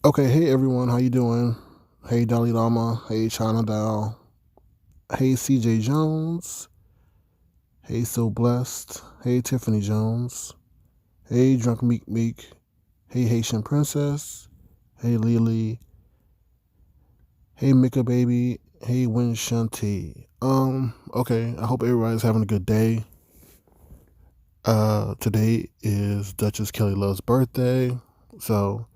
Okay, hey everyone, how you doing? Hey Dalai Lama, hey China Dow, hey CJ Jones, hey So Blessed, hey Tiffany Jones, hey Drunk Meek Meek, hey Haitian Princess, hey Lily, hey Mika Baby, hey Win Shanti. Okay, I hope everybody's having a good day. Today is Duchess Kelly Love's birthday, so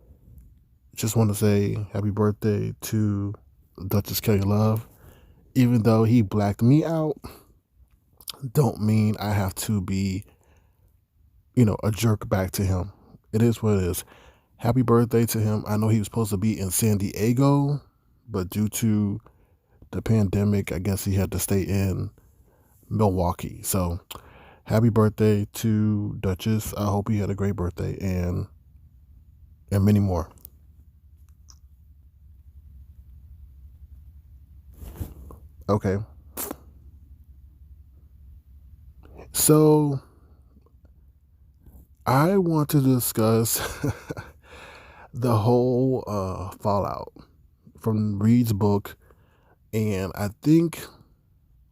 just want to say happy birthday to Duchess Kelly Love. Even though he blacked me out, don't mean I have to be, a jerk back to him. It is what it is. Happy birthday to him. I know he was supposed to be in San Diego, but due to the pandemic, I guess he had to stay in Milwaukee. So happy birthday to Duchess. I hope he had a great birthday and many more. Okay. So I want to discuss the whole fallout from Reed's book. And I think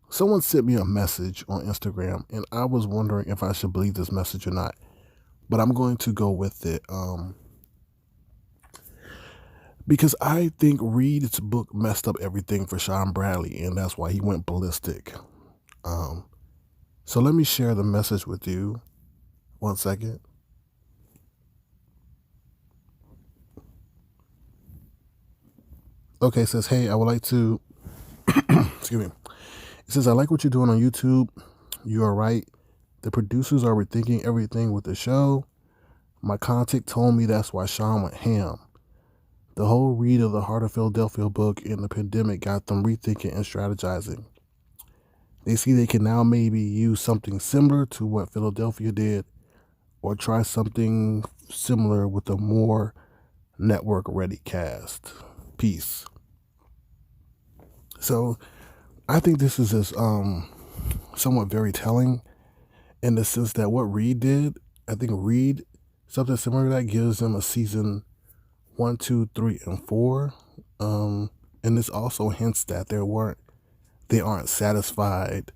someone sent me a message on Instagram, and I was wondering if I should believe this message or not. But I'm going to go with it because I think Reed's book messed up everything for Sean Bradley, and that's why he went ballistic. Um, so let me share the message with you. 1 second. Okay, it says, hey, I would like to, excuse me. It says, I like what you're doing on YouTube. You are right. The producers are rethinking everything with the show. My contact told me that's why Sean went ham. The whole read of the Heart of Philadelphia book in the pandemic got them rethinking and strategizing. They see they can now maybe use something similar to what Philadelphia did or try something similar with a more network ready cast. Peace. So I think this is somewhat very telling in the sense that what Reed did, I think Reed, something similar to that gives them a season 1, 2, 3, and 4. And this also hints that they aren't satisfied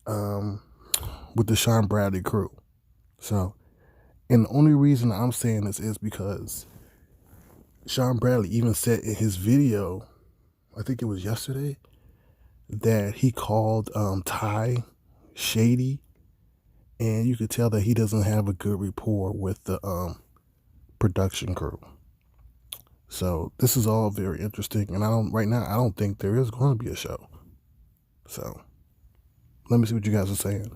with the Sean Bradley crew. So, and the only reason I'm saying this is because Sean Bradley even said in his video, I think it was yesterday, that he called Ty shady, and you could tell that he doesn't have a good rapport with the production crew. So this is all very interesting, and I don't think there is going to be a show. So let me see what you guys are saying.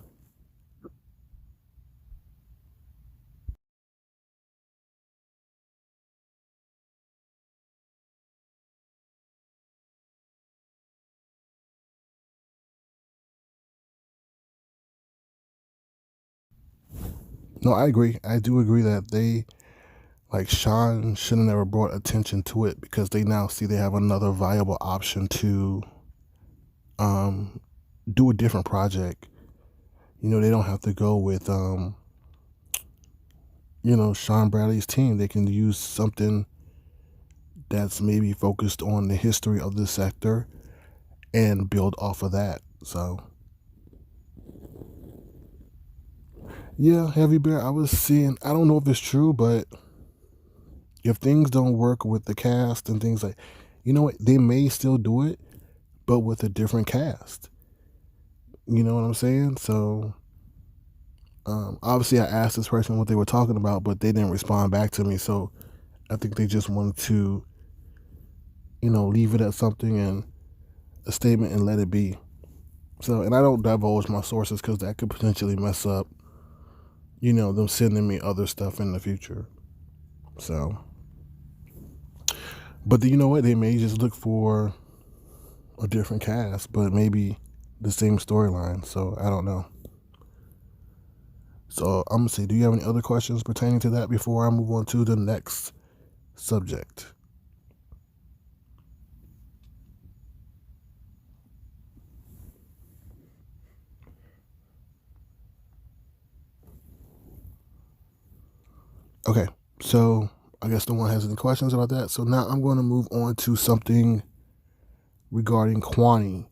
No, I agree. I do agree that Sean should have never brought attention to it because they now see they have another viable option to do a different project. They don't have to go with Sean Bradley's team. They can use something that's maybe focused on the history of the sector and build off of that. So yeah, Heavy Bear, I was seeing, I don't know if it's true, but if things don't work with the cast and things like, you know what, they may still do it, but with a different cast. You know what I'm saying? So obviously I asked this person what they were talking about, but they didn't respond back to me. So I think they just wanted to, leave it at something and a statement and let it be. So, and I don't divulge my sources because that could potentially mess up, them sending me other stuff in the future. So, but you know what? They may just look for a different cast, but maybe the same storyline. So I don't know. So I'm gonna say, do you have any other questions pertaining to that before I move on to the next subject? Okay, so I guess no one has any questions about that. So now I'm going to move on to something regarding Quanney.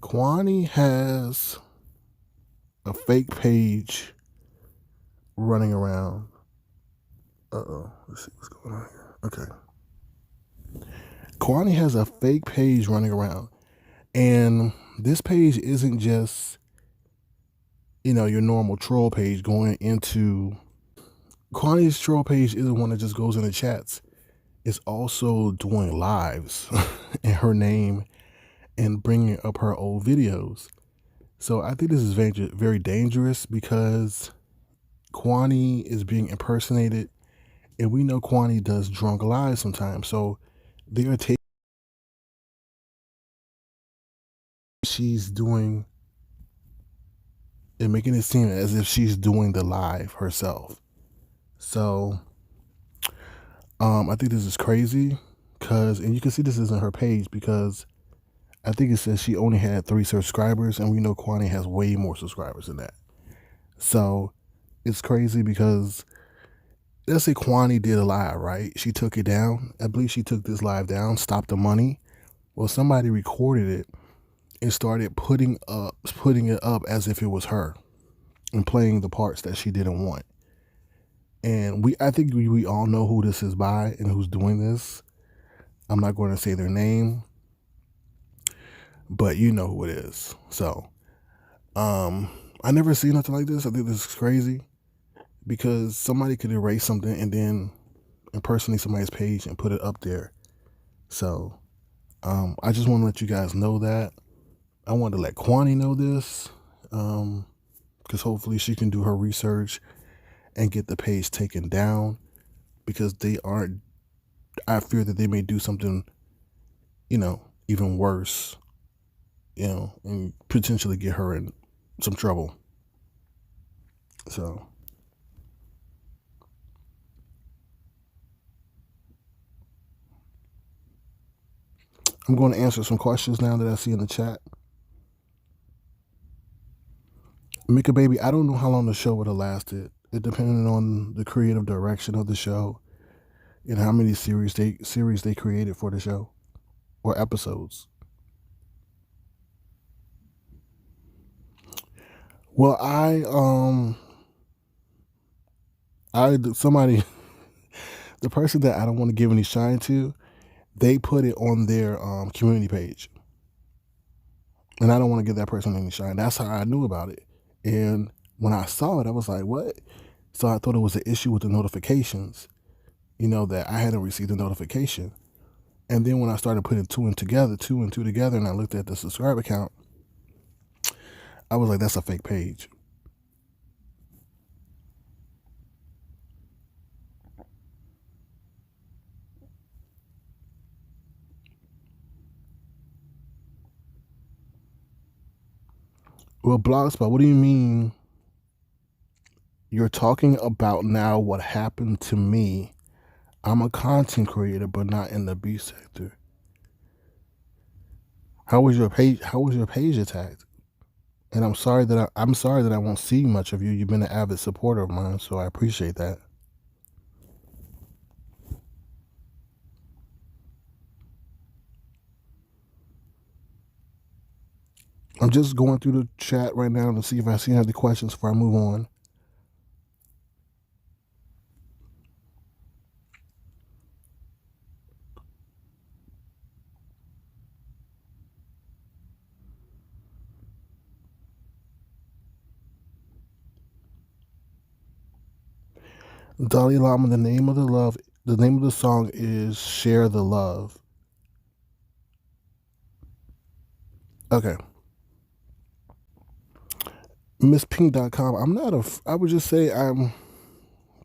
Quanney has a fake page running around. Let's see what's going on here. Okay. Quanney has a fake page running around. And this page isn't just, your normal troll page going into. Quanney's troll page isn't one that just goes into chats. It's also doing lives in her name and bringing up her old videos. So I think this is very, very dangerous because Quanney is being impersonated, and we know Quanney does drunk lives sometimes. So they are taking she's doing and making it seem as if she's doing the live herself. So I think this is crazy and you can see this isn't her page because I think it says she only had 3 subscribers, and we know Quanney has way more subscribers than that. So it's crazy because let's say Quanney did a live, right? She took it down. I believe she took this live down, stopped the money. Well, somebody recorded it and started putting it up as if it was her and playing the parts that she didn't want. And I think we all know who this is by and who's doing this. I'm not going to say their name, but you know who it is. So, I never seen nothing like this. I think this is crazy because somebody could erase something and then impersonate somebody's page and put it up there. So, I just want to let you guys know that. I wanted to let Quanney know this because hopefully she can do her research and get the page taken down because I fear that they may do something, even worse, and potentially get her in some trouble. So I'm going to answer some questions now that I see in the chat. Mika Baby, I don't know how long the show would have lasted. It depended on the creative direction of the show and how many series they created for the show or episodes. Well, somebody, the person that I don't want to give any shine to, they put it on their community page, and I don't want to give that person any shine. That's how I knew about it, and when I saw it, I was like, "What?" So I thought it was an issue with the notifications, that I hadn't received a notification. And then when I started putting two and two together, and I looked at the subscriber count, I was like, "That's a fake page." Well, Blogspot, what do you mean? You're talking about now what happened to me. I'm a content creator, but not in the B sector. How was your page attacked? And I'm sorry that I won't see much of you. You've been an avid supporter of mine, so I appreciate that. I'm just going through the chat right now to see if I see any other questions before I move on. Dalai Lama, the name of the song is Share the Love. Okay. MissPink.com. I would just say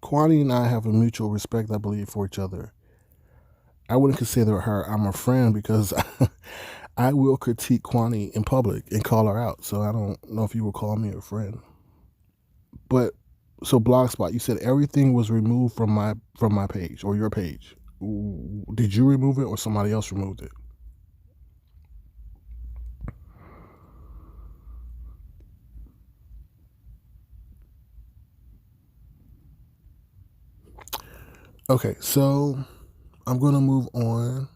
Quanney and I have a mutual respect, I believe, for each other. I wouldn't consider her I'm a friend because I will critique Quanney in public and call her out. So I don't know if you would call me a friend. But so Blogspot, you said everything was removed from my page or your page. Did you remove it or somebody else removed it? Okay, so I'm gonna move on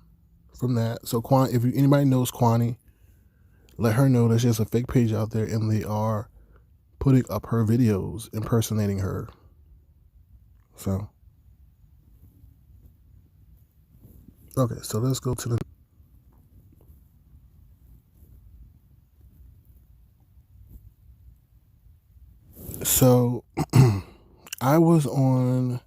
from that. So if anybody knows Quanney, let her know that she has a fake page out there and they are putting up her videos impersonating her. So okay, so let's go to the. So I was on.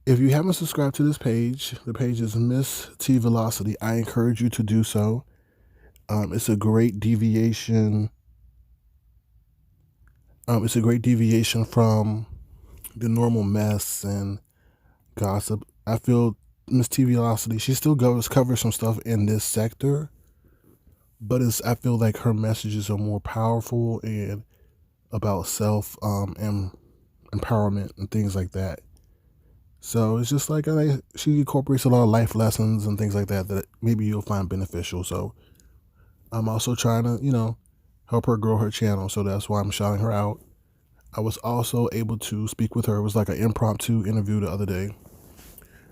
If you haven't subscribed to this page, the page is Miss Teavalocity. I encourage you to do so. It's a great deviation. It's a great deviation from the normal mess and gossip. I feel Miss Teavalocity, she still covers some stuff in this sector, but I feel like her messages are more powerful and about self and empowerment and things like that. So it's just like she incorporates a lot of life lessons and things like that that maybe you'll find beneficial. So I'm also trying to, help her grow her channel. So that's why I'm shouting her out. I was also able to speak with her. It was like an impromptu interview the other day.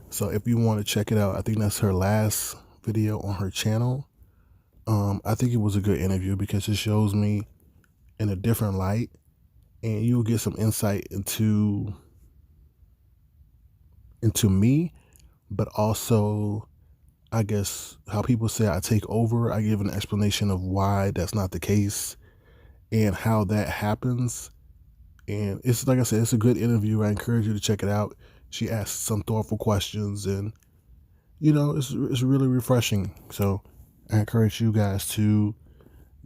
So if you want to check it out, I think that's her last video on her channel. I think it was a good interview because it shows me in a different light and you'll get some insight into me, but also I guess how people say I take over. I give an explanation of why that's not the case and how that happens. And it's like I said, it's a good interview. I encourage you to check it out. She asks some thoughtful questions and it's really refreshing. So I encourage you guys to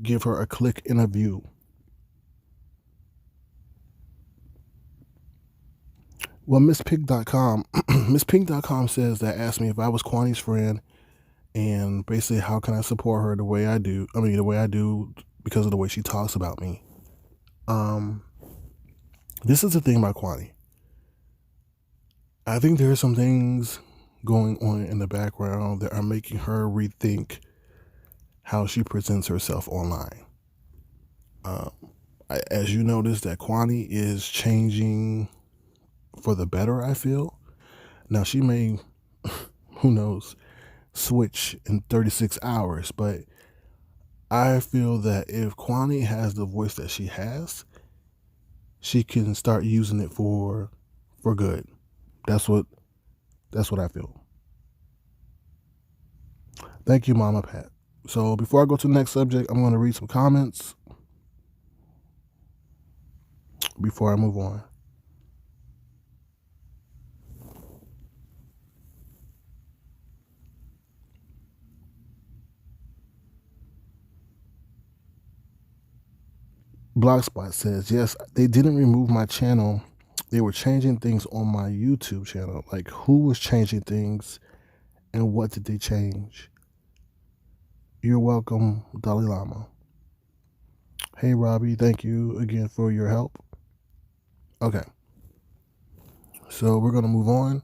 give her a click interview. Well, MissPink.com, MissPink.com says that asked me if I was Quanney's friend and basically how can I support her the way I do. The way I do because of the way she talks about me. This is the thing about Quanney. I think there are some things going on in the background that are making her rethink how she presents herself online. As you notice, that Quanney is changing for the better, I feel. Now, she may, who knows, switch in 36 hours, but I feel that if Quanney has the voice that she has, she can start using it for good. That's what I feel. Thank you, Mama Pat. So before I go to the next subject, I'm going to read some comments before I move on. Blogspot says, yes, they didn't remove my channel. They were changing things on my YouTube channel. Like, who was changing things and what did they change? You're welcome, Dalai Lama. Hey, Robbie, thank you again for your help. Okay. So we're going to move on.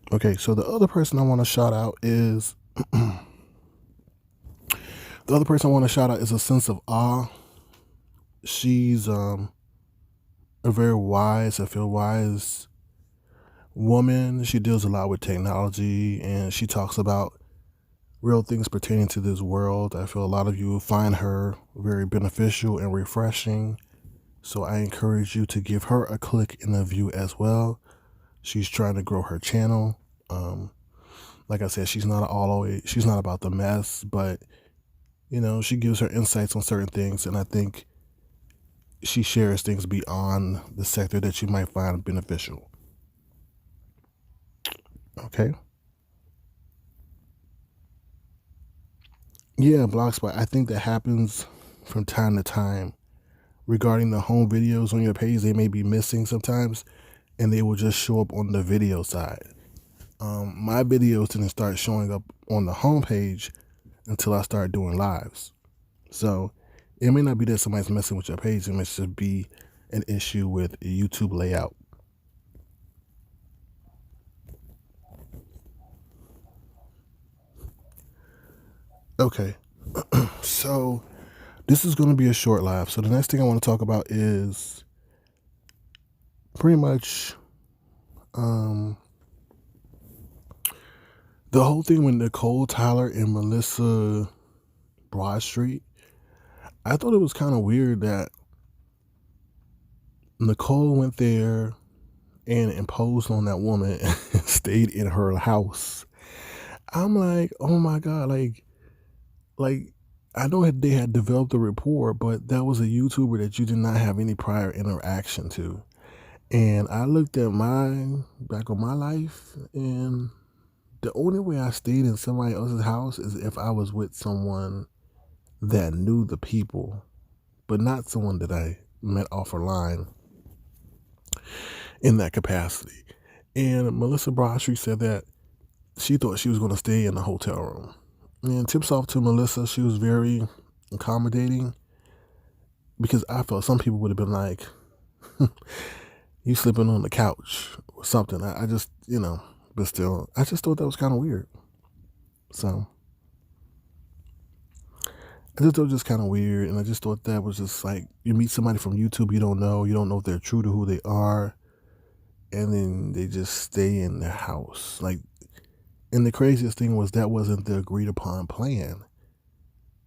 Okay, so the other person I want to shout out is a sense of awe. She's a very wise, I feel wise woman. She deals a lot with technology and she talks about real things pertaining to this world. I feel a lot of you will find her very beneficial and refreshing. So I encourage you to give her a click in the view as well. She's trying to grow her channel. Like I said, she's not about the mess, but she gives her insights on certain things, and I think she shares things beyond the sector that you might find beneficial. Okay. Yeah, Blogspot. I think that happens from time to time. Regarding the home videos on your page, they may be missing sometimes, and they will just show up on the video side. My videos didn't start showing up on the home page until I started doing lives. So it may not be that somebody's messing with your page. It may just be an issue with YouTube layout. Okay, so this is going to be a short live. So the next thing I want to talk about is pretty much the whole thing with Nicole Tyler and Melissa Broadstreet. I thought it was kind of weird that Nicole went there and imposed on that woman and stayed in her house. I'm like, oh my God, like I know they had developed a rapport, but that was a YouTuber that you did not have any prior interaction to. And I looked at back on my life, and the only way I stayed in somebody else's house is if I was with someone that knew the people, but not someone that I met off a line in that capacity. And Melissa Broadstreet said that she thought she was going to stay in the hotel room. And tips off to Melissa, she was very accommodating, because I felt some people would have been like, you sleeping on the couch or something. I just, but still, I just thought that was kind of weird. So I just thought it was just kind of weird. And I just thought that was just like, you meet somebody from YouTube you don't know if they're true to who they are, and then they just stay in their house. Like, and the craziest thing was that wasn't the agreed upon plan.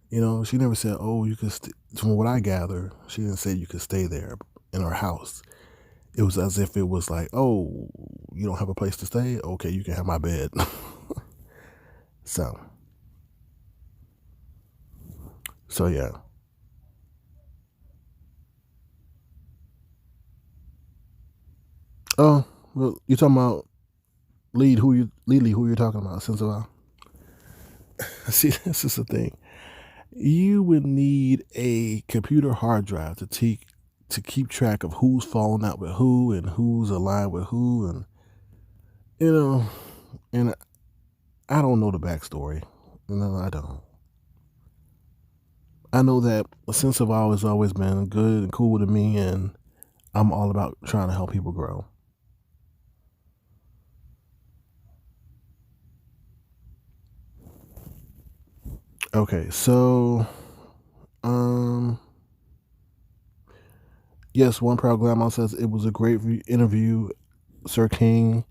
She never said, oh, you could, from what I gather, she didn't say you could stay there in her house. It was as if it was like, oh, you don't have a place to stay? Okay, you can have my bed. So yeah. Oh, well, you're talking about who you're talking about, since a while. See, this is the thing. You would need a computer hard drive to keep track of who's falling out with who and who's aligned with who, and and I don't know the backstory. I don't. I know that Sense of Awe has always been good and cool to me, and I'm all about trying to help people grow. Okay, so yes, One Proud Grandma says it was a great interview, Sir King,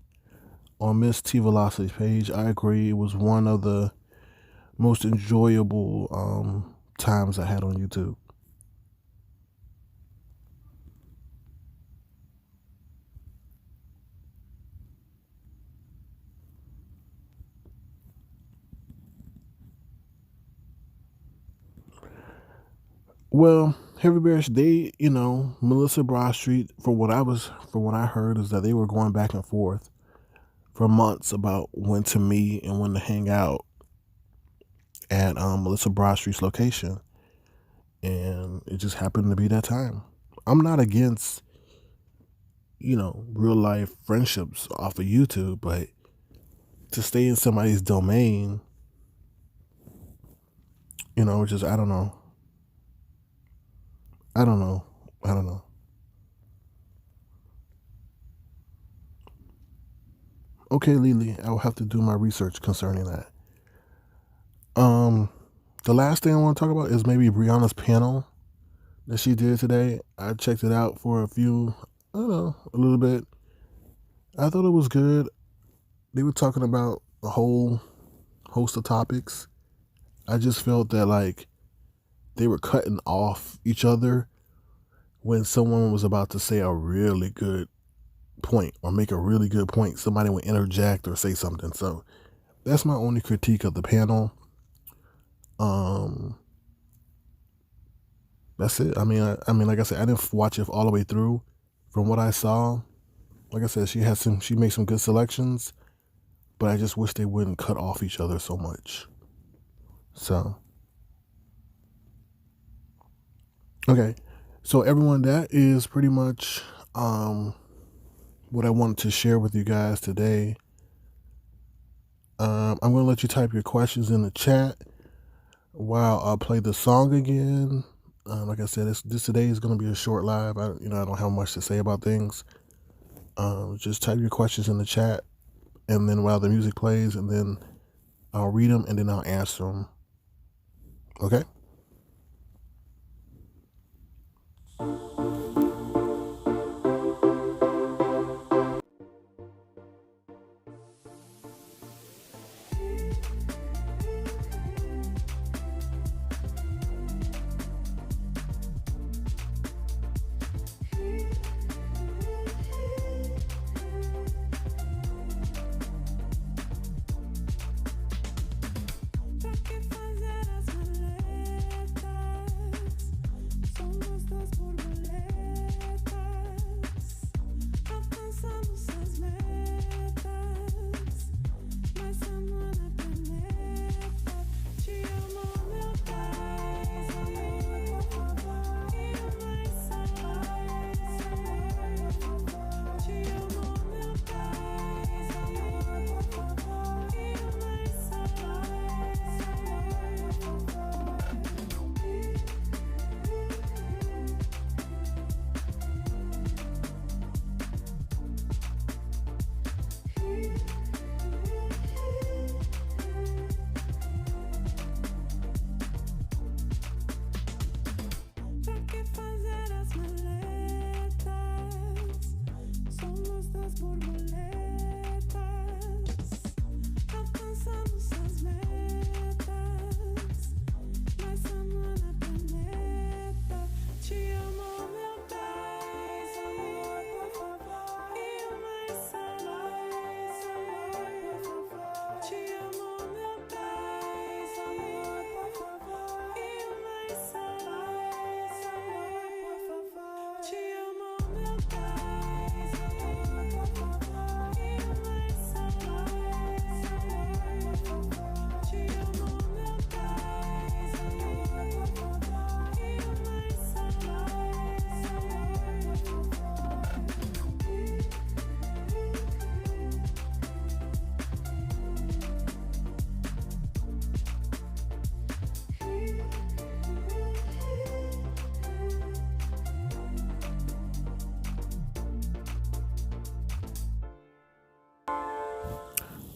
on Miss Teavalocity's page. I agree. It was one of the most enjoyable times I had on YouTube. Well, Heavy Bears, they, Melissa Broadstreet, from what I heard, is that they were going back and forth for months about when to meet and when to hang out at Melissa Broadstreet's location, and it just happened to be that time. I'm not against, real life friendships off of YouTube, but to stay in somebody's domain, just I don't know. I don't know. I don't know. Okay, Lily, I will have to do my research concerning that. The last thing I want to talk about is maybe Brianna's panel that she did today. I checked it out for a little bit. I thought it was good. They were talking about a whole host of topics. I just felt that like they were cutting off each other when someone was about to say a really good point or make a really good point. Somebody would interject or say something. So that's my only critique of the panel. That's it. I mean, like I said, I didn't watch it all the way through. From what I saw, like I said, she made some good selections, but I just wish they wouldn't cut off each other so much. So, okay. So everyone, that is pretty much what I wanted to share with you guys today. I'm going to let you type your questions in the chat while I play the song again. Like I said, this today is going to be a short live. I don't have much to say about things. Just type your questions in the chat, and then while the music plays, and then I'll read them and then I'll answer them Okay.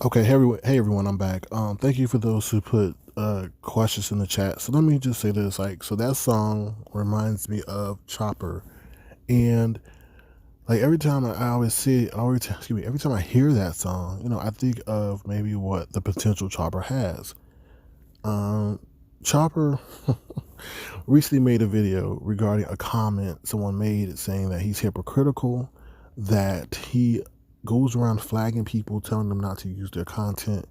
Okay, hey everyone, I'm back. Thank you for those who put questions in the chat. So let me just say this, like, so that song reminds me of Chopper, and like every time I always see, excuse me, every time I hear that song, I think of maybe what the potential Chopper has. Chopper recently made a video regarding a comment someone made saying that he's hypocritical, that he goes around flagging people, telling them not to use their content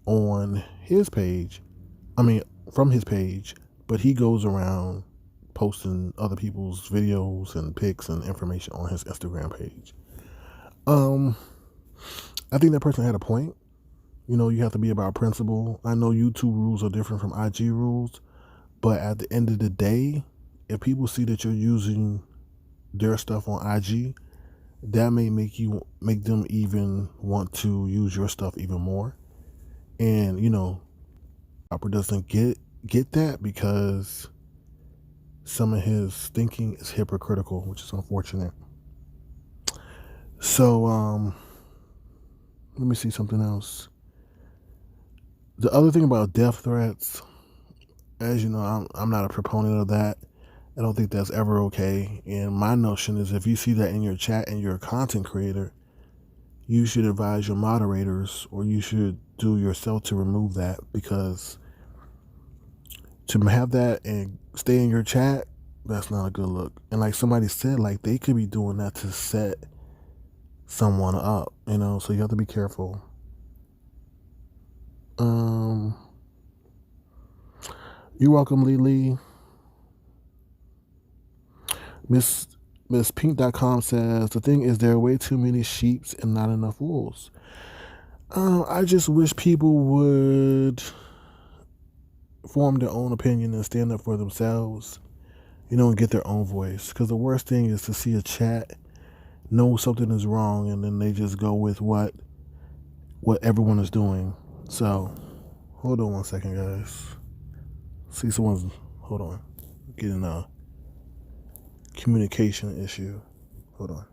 on his page. I mean, from his page, but he goes around posting other people's videos and pics and information on his Instagram page. I think that person had a point. You have to be about principle. I know YouTube rules are different from IG rules, but at the end of the day, if people see that you're using their stuff on IG, that may make them even want to use your stuff even more. And Hopper doesn't get that because some of his thinking is hypocritical, which is unfortunate. So let me see something else. The other thing about death threats, as you know, I'm not a proponent of that. I don't think that's ever okay. And my notion is if you see that in your chat and you're a content creator, you should advise your moderators or you should do yourself to remove that, because to have that and stay in your chat, that's not a good look. And like somebody said, like they could be doing that to set someone up, so you have to be careful. You're welcome, Lily. Miss Pink.com says the thing is there are way too many sheeps and not enough wolves. I just wish people would form their own opinion and stand up for themselves, and get their own voice. Because the worst thing is to see a chat, know something is wrong, and then they just go with what everyone is doing. So, hold on one second, guys. See hold on, getting a communication issue. Hold on.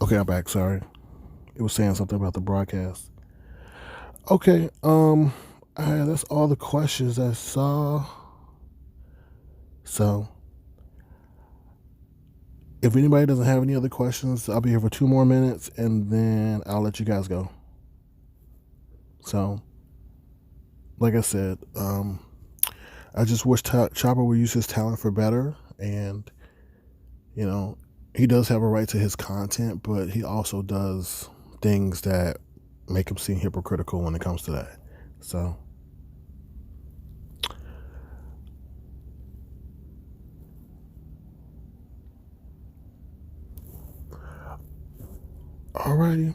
Okay, I'm back. Sorry. It was saying something about the broadcast. Okay, that's all the questions I saw. So, if anybody doesn't have any other questions, I'll be here for 2 more minutes and then I'll let you guys go. So, like I said, I just wish Chopper would use his talent for better. And, you know, he does have a right to his content, but he also does things that make him seem hypocritical when it comes to that. So, alrighty.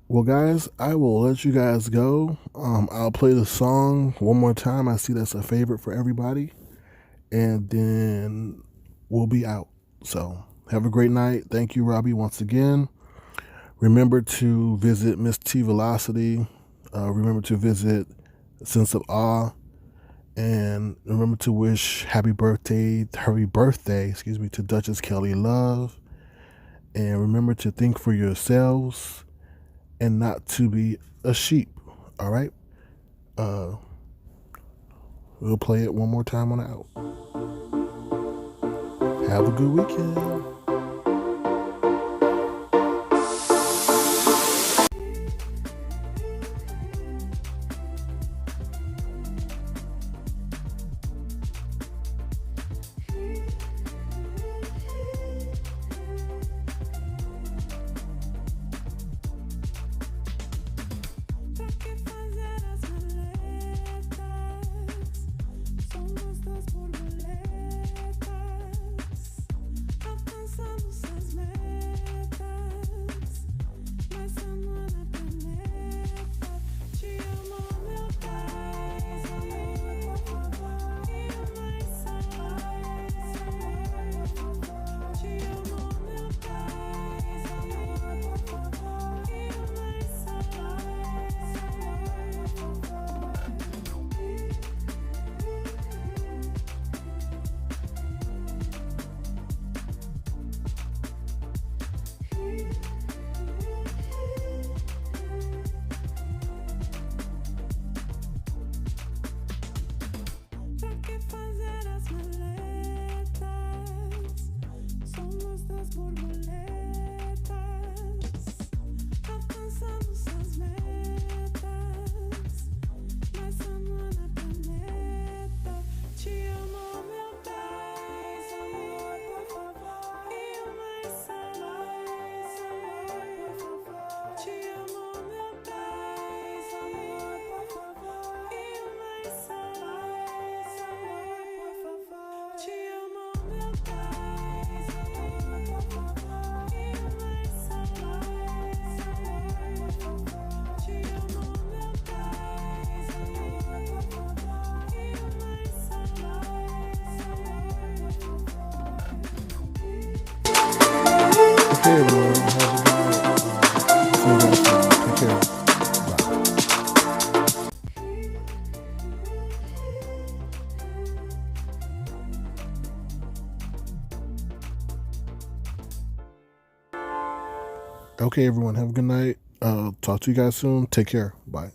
Well, guys, I will let you guys go. I'll play the song one more time. I see that's a favorite for everybody. And then we'll be out. So, have a great night. Thank you, Robbie, once again. Remember to visit Miss Teavalocity. Remember to visit Sense of Awe. And remember to wish happy birthday, to Duchess Kelly Love. And remember to think for yourselves and not to be a sheep. All right? We'll play it one more time on the out. Have a good weekend. Okay, everyone. Have a good night. See you guys soon. Take care. Bye. Okay, everyone. Have a good night. Talk to you guys soon. Take care. Bye.